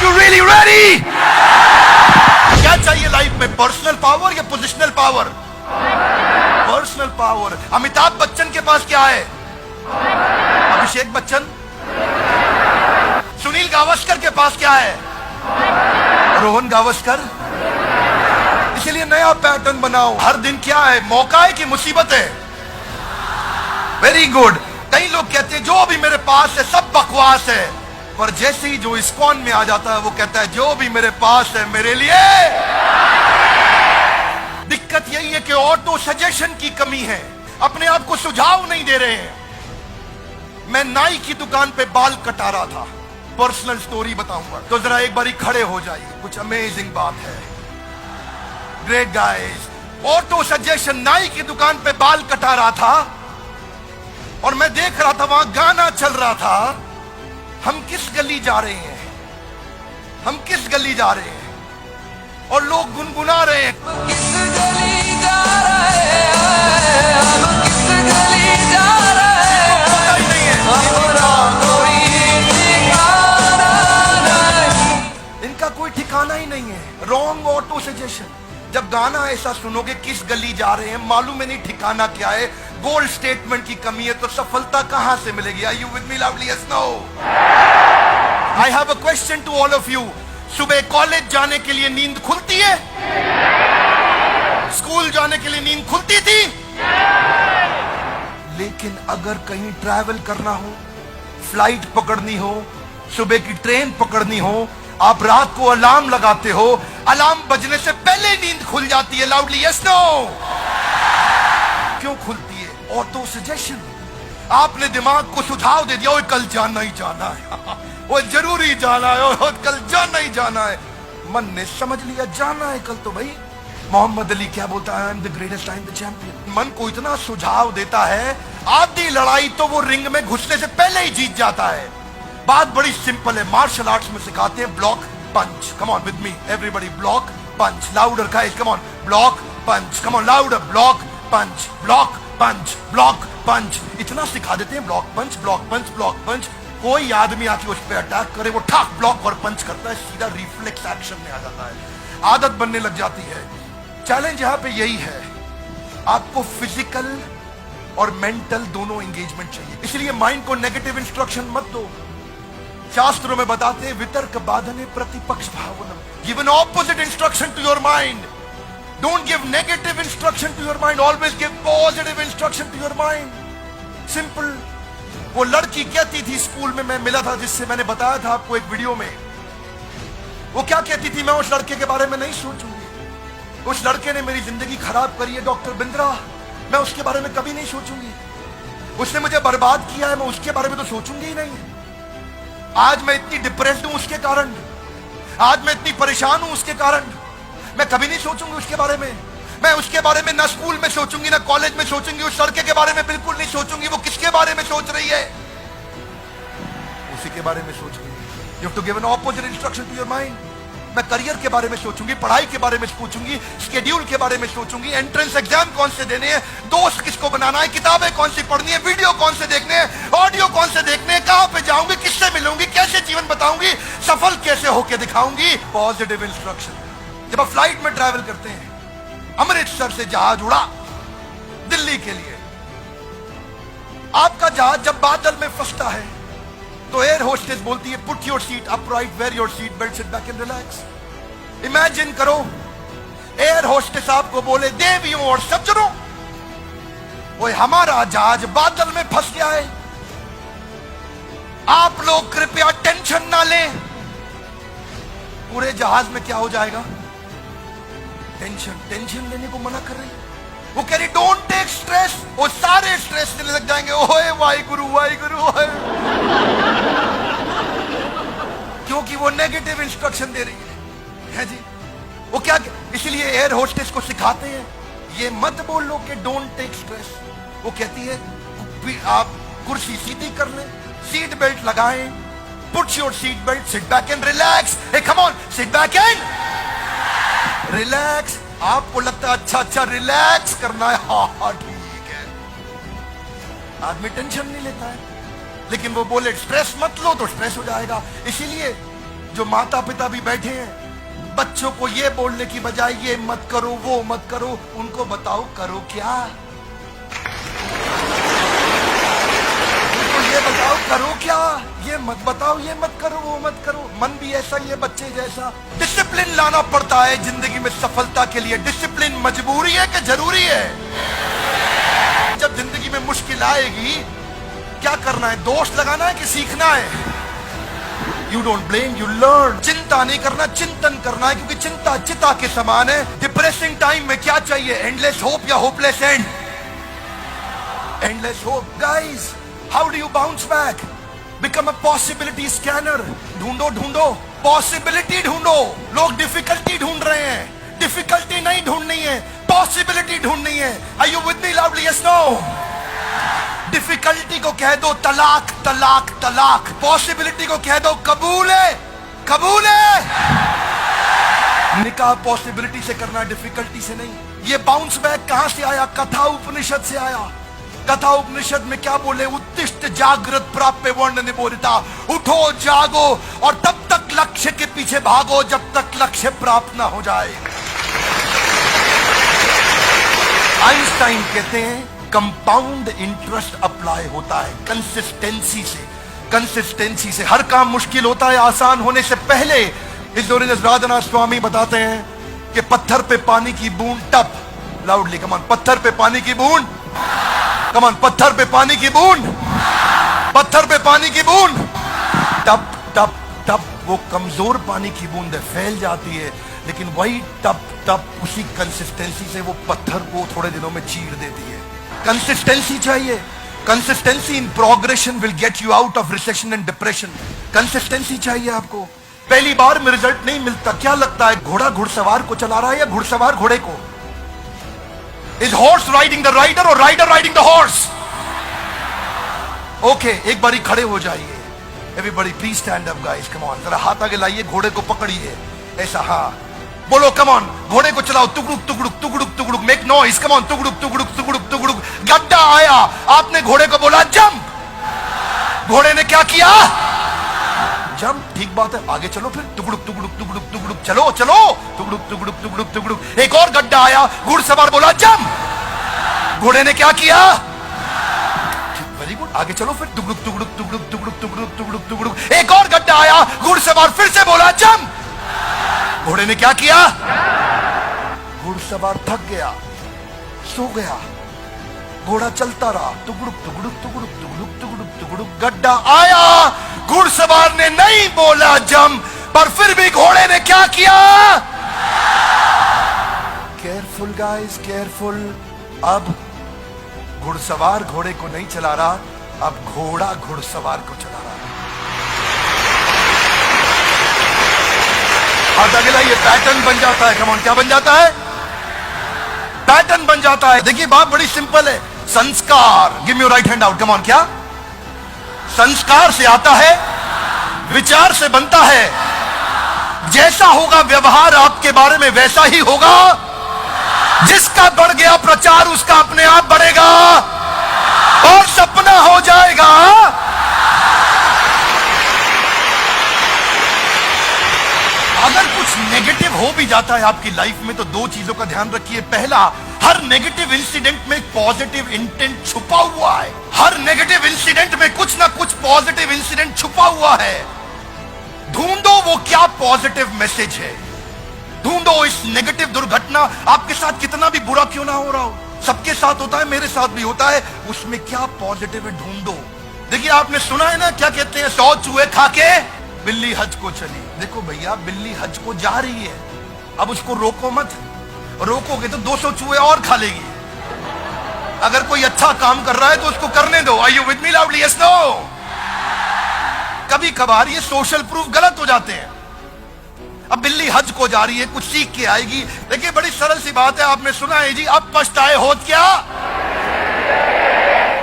you really ready? क्या चाहिए life में, पर्सनल पावर या positional power? Personal power. Amitabh Bachchan के पास क्या है? अभिषेक बच्चन। सुनील गावस्कर के पास क्या है? रोहन गावस्कर। इसलिए नया पैटर्न बनाओ। हर दिन क्या है, मौका है कि मुसीबत है? Very good. कई लोग कहते हैं जो भी मेरे पास है सब बकवास है, पर जैसे ही जो इस्कॉन में आ जाता है वो कहता है जो भी मेरे पास है मेरे लिए। दिक्कत यही है कि ऑटो सजेशन की कमी है, अपने आप को सुझाव नहीं दे रहे हैं। मैं नाई की दुकान पे बाल कटा रहा था, पर्सनल स्टोरी बताऊंगा, तो जरा एक बारी खड़े हो जाइए, कुछ अमेजिंग बात है। ग्रेट गाइस, ऑटो सजेशन, नाई की दुकान पे बाल कटा रहा था और मैं देख रहा था वहां गाना चल रहा था, हम किस गली जा रहे हैं, हम किस गली जा रहे हैं, और लोग गुनगुना रहे हैं, किस गली जा रहे हैं, हम किस गली जा रहे हैं, पता ही नहीं है, कोई ठिकाना नहीं, इनका कोई ठिकाना ही नहीं है। Wrong auto suggestion. जब गाना ऐसा सुनोगे किस गली जा रहे हैं, मालूम है नहीं ठिकाना क्या है, गोल स्टेटमेंट की कमी है, तो सफलता कहां से मिलेगी? Are you with me loudly? Yes, no? I have a question to all of you. सुबह कॉलेज जाने के लिए नींद खुलती है? स्कूल जाने के लिए नींद खुलती थी? लेकिन अगर कहीं ट्रैवल करना हो, फ्लाइट पकड़नी हो, सुबह की ट्रेन पकड़नी हो, आप रात को अलार्म लगाते हो, अलार्म बजने से पहले नींद खुल जाती है। Loudly yes no? क्यों खुलती है? Auto suggestion. आपने दिमाग को सुझाव दे दिया, ओए कल जाना ही जाना है, वो जरूरी जाना है, और कल जाना ही जाना है। मन ने समझ लिया जाना है कल, तो भाई मोहम्मद अली क्या बोलता है, I am the greatest, I am the champion. मन को इतना सुझाव देता है, आधी लड़ाई तो वो रिंग में घुसने से पहले ही जीत जाता है। बात बड़ी सिंपल है, मार्शल आर्ट्स में सिखाते हैं block punch. Come on with me everybody, block punch, louder guys, come on, block punch, come on louder, block punch, block punch, block punch. इतना सिखा देते हैं, block punch, block punch, block punch. कोई आदमी आके उस पर अटैक करे, वो ठाक ब्लॉक और पंच करता है, सीधा रिफ्लेक्स एक्शन में आ जाता है, आदत बनने लग जाती है। चैलेंज यहां पे यही है, आपको फिजिकल और मेंटल दोनों एंगेजमेंट चाहिए। इसलिए माइंड को नेगेटिव इंस्ट्रक्शन मत दो। शास्त्रों में बताते हैं वितर्क बाधने प्रतिपक्ष भावनम, give an opposite instruction to your mind. Don't give negative instruction to your mind, always give positive instruction to your mind. Simple. वो लड़की कहती थी, स्कूल में मैं मिला था जिससे मैंने बताया था आपको एक वीडियो में, वो क्या कहती थी, मैं उस लड़के के बारे में नहीं सोचूंगी, उस लड़के ने मेरी जिंदगी खराब करी है डॉक्टर बिंद्रा, मैं उसके बारे में कभी नहीं सोचूंगी, उसने मुझे बर्बाद किया है, मैं उसके बारे में तो सोचूंगी ही नहीं। आज मैं इतनी डिप्रेस्ड हूं उसके कारण, आज मैं इतनी परेशान हूं उसके कारण, मैं कभी नहीं सोचूंगी उसके बारे में। मैं उसके बारे में ना स्कूल में सोचूंगी ना कॉलेज में सोचूंगी, उस लड़के के बारे में बिल्कुल नहीं सोचूंगी। वो किसके बारे में सोच रही है? उसी के बारे में सोच रही है। You have to give an opposite instruction to your mind. मैं करियर के बारे में सोचूंगी, पढ़ाई के बारे में सोचूंगी, शेड्यूल के बारे में सोचूंगी, एंट्रेंस एग्जाम कौन से देने हैं, दोस्त किसको बनाना है, किताबें कौन सी पढ़नी है, वीडियो कौन से देखने हैं, ऑडियो कौन से देखने हैं, कहां पे जाऊंगी, किससे मिलूंगी, कैसे जीवन बताऊंगी, सफल कैसे होके दिखाऊंगी। Positive instruction. जब आप फ्लाइट में ट्रैवल करते हैं, अमृतसर से जहाज उड़ा दिल्ली के लिए, आपका जहाज जब बादल में फंसता है तो एयर होस्टेस बोलती है put your seat upright, wear your seat belt, sit back and relax. Imagine करो एयर होस्टेस आपको बोले देवियों और सज्जनों, वो हमारा जहाज बादल में फंस गया है, आप लोग कृपया टेंशन ना लें। पूरे जहाज में क्या हो जाएगा? टेंशन लेने को मना कर रही है। वो कह रही डोंट टेक स्ट्रेस, वो सारे स्ट्रेस लेने लग जाएंगे। ओए वाहिगुरु वाहिगुरु, क्योंकि वो नेगेटिव इंस्ट्रक्शन दे रही है जी। वो क्या, इसलिए एयर होस्टेस को सिखाते हैं ये मत बोलो कि डोंट टेक स्ट्रेस। वो कहती है आप कुर्सी सीधी कर लें, सीट बेल्ट लगाएं, put your seat belt, sit back and relax. Hey come on, sit back and relax. आपको लगता है अच्छा रिलैक्स करना है, हाँ ठीक है, आदमी टेंशन नहीं लेता है, लेकिन वो बोले स्ट्रेस मत लो तो स्ट्रेस हो जाएगा। इसीलिए जो माता पिता भी बैठे हैं, बच्चों को ये बोलने की बजाय ये मत करो वो मत करो, उनको बताओ करो क्या। उनको ये बताओ करो क्या, ये मत बताओ ये मत करो वो मत करो। मन भी ऐसा ही है बच्चे जैसा। डिसिप्लिन लाना पड़ता है जिंदगी में सफलता के लिए। डिसिप्लिन मजबूरी है कि जरूरी है? जब जिंदगी में मुश्किल आएगी क्या करना है? दोष लगाना है कि सीखना है? You don't blame, you learn. चिंता नहीं करना, चिंतन करना है, क्योंकि चिंता चिता के समान है। डिप्रेसिंग टाइम में क्या चाहिए? एंडलेस होप या hopeless and? Endless hope. Guys, how do you bounce back? Become a possibility scanner. ढूंढो ढूंढो, पॉसिबिलिटी ढूंढो। लोग डिफिकल्टी ढूंढ रहे हैं, डिफिकल्टी नहीं ढूंढनी है, पॉसिबिलिटी ढूंढनी है। Are you with me loudly? Yes no? Difficulty को कह दो तलाक तलाक तलाक, पॉसिबिलिटी को कह दो कबूल है कबूल है। निकाह पॉसिबिलिटी से करना, डिफिकल्टी से नहीं। ये बाउंस बैक कहां से आया? कथा उपनिषद से आया। कथा उपनिषद में क्या बोले? उत्तिष्ठ जागृत प्राप्य वर्ण निबोधिता। उठो जागो और तब तक लक्ष्य के पीछे भागो जब तक लक्ष्य प्राप्त ना हो जाए। आइंस्टाइन कहते हैं कंपाउंड इंटरेस्ट अप्लाई होता है कंसिस्टेंसी से। कंसिस्टेंसी से हर काम मुश्किल होता है आसान होने से पहले। इस राधानाथ स्वामी बताते हैं कि पत्थर पे पानी की बूंद टप, लाउडली कमान, पत्थर पे पानी की बूंद, कमान, पत्थर पे पानी की बूंद, पत्थर पे पानी की बूंद, टप टप टप। वो कमजोर पानी की बूंद फैल जाती है, लेकिन वही टप टप उसी कंसिस्टेंसी से वो पत्थर को थोड़े दिनों में चीर देती है। कंसिस्टेंसी चाहिए। Consistency in progression will get you out of recession and depression. Consistency चाहिए आपको। पहली बार में रिजल्ट नहीं मिलता। क्या लगता है घोड़ा घुड़सवार को चला रहा है या घुड़सवार घोड़े को? Is horse riding the rider और rider riding the horse? Okay, एक बारी खड़े हो जाइए। Everybody please stand up guys, come on. जरा हाथ आगे लाइए, घोड़े को पकड़िए ऐसा। हाँ बोलो, कम ऑन। घोड़े को चलाओ, तुगड़ुक तुगड़ुक तुगड़ुक तुगड़ुक, मेक नॉइज, कम ऑन। तुगड़ुक तुगड़ुक तुगड़ुक तुगड़ुक। गड्ढा आया, आपने घोड़े को बोला जंप। घोड़े ने क्या किया? जंप। ठीक बात है, आगे चलो फिर। तुगड़ुक तुगड़ुक तुगड़ुक तुगड़ुक, चलो चलो। तुगड़ुक तुगड़ुक तुगड़ुक तुगड़ुक। एक और गड्ढा आया, घुड़सवार बोला जंप। घोड़े ने क्या किया? वेरी गुड, आगे चलो फिर। तुगड़ुक तुगड़ुक तुगड़ुक तुगड़ुक तुगड़ुक तुगड़ुक तुगड़ुक। एक और गड्ढा आया, घुड़सवार फिर से बोला जंप। घोड़े ने क्या किया? घुड़सवार थक गया, सो गया। घोड़ा चलता रहा, तुगड़ुक तुगड़ुक तुगड़ुक तुगड़ुक तुगड़ुक तुगड़ुक। गड्ढा आया, घुड़सवार ने नहीं बोला जंप, पर फिर भी घोड़े ने क्या किया? Careful guys, careful. अब घुड़सवार घोड़े को नहीं चला रहा, अब घोड़ा घुड़सवार को चला रहा। और अगला ये पैटर्न बन जाता है। कमॉन, क्या बन जाता है? पैटर्न बन जाता है। देखिए बात बड़ी सिंपल है। संस्कार, give me your right hand out, come on. क्या? संस्कार से आता है, विचार से बनता है। जैसा होगा व्यवहार आपके बारे में वैसा ही होगा। जिसका बढ़ गया प्रचार उसका अपने आप बढ़ेगा और सपना हो जाएगा। अगर कुछ नेगेटिव हो भी जाता है आपकी लाइफ में तो दो चीजों का ध्यान रखिए। पहला, हर नेगेटिव इंसिडेंट में एक पॉजिटिव इंटेंट छुपा हुआ है। हर नेगेटिव इंसिडेंट में कुछ ना कुछ पॉजिटिव इंसिडेंट छुपा हुआ है। ढूंढो वो क्या पॉजिटिव मैसेज है। ढूंढो इस नेगेटिव दुर्घटना आपके साथ कितना भी बुरा क्यों ना हो रहा हो, सबके साथ होता है, मेरे साथ भी होता है, उसमें क्या पॉजिटिव है ढूंढो। देखिए आपने सुना है ना, क्या कहते हैं, 100 चूहे खा के बिल्ली हज को चली। देखो भैया, बिल्ली हज को जा रही है, अब उसको रोको मत। रोकोगे तो 200 चूहे और खा लेगी। अगर कोई अच्छा काम कर रहा है तो उसको करने दो। Are you with me loudly? Yes no? कभी कभार ये सोशल प्रूफ गलत हो जाते हैं। अब बिल्ली हज को जा रही है, कुछ सीख के आएगी। देखिए बड़ी सरल सी बात है, आपने सुना है जी, अब पछताए होत क्या?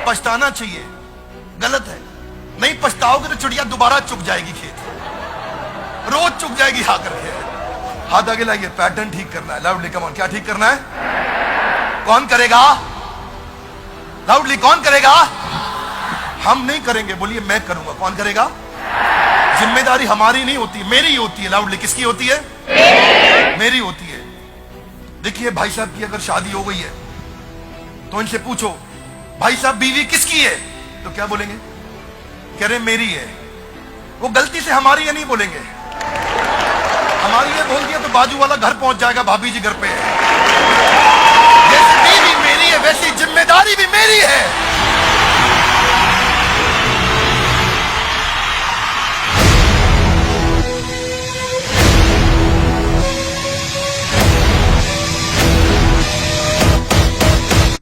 पछताना चाहिए, गलत है। नहीं पछताओगे तो चिड़िया दोबारा चुग जाएगी खेत, रोज चुग जाएगी आकर के। हाथ आगे लाइए, पैटर्न ठीक करना है। लाउडली कम ऑन, क्या ठीक करना है? कौन करेगा? लाउडली कौन करेगा? हम नहीं करेंगे, बोलिए मैं करूंगा। कौन करेगा? जिम्मेदारी हमारी नहीं होती, मेरी होती है। लाउडली, किसकी होती है? मेरी होती है। देखिए भाई साहब की अगर शादी हो गई है तो इनसे पूछो, भाई साहब बीवी किसकी है? तो क्या बोलेंगे? कह रहे मेरी है। वो गलती से हमारी है नहीं बोलेंगे। हमारी है बोल दिया तो बाजू वाला घर पहुंच जाएगा, भाभी जी घर पे है। जैसे बीवी मेरी है वैसी जिम्मेदारी भी मेरी है।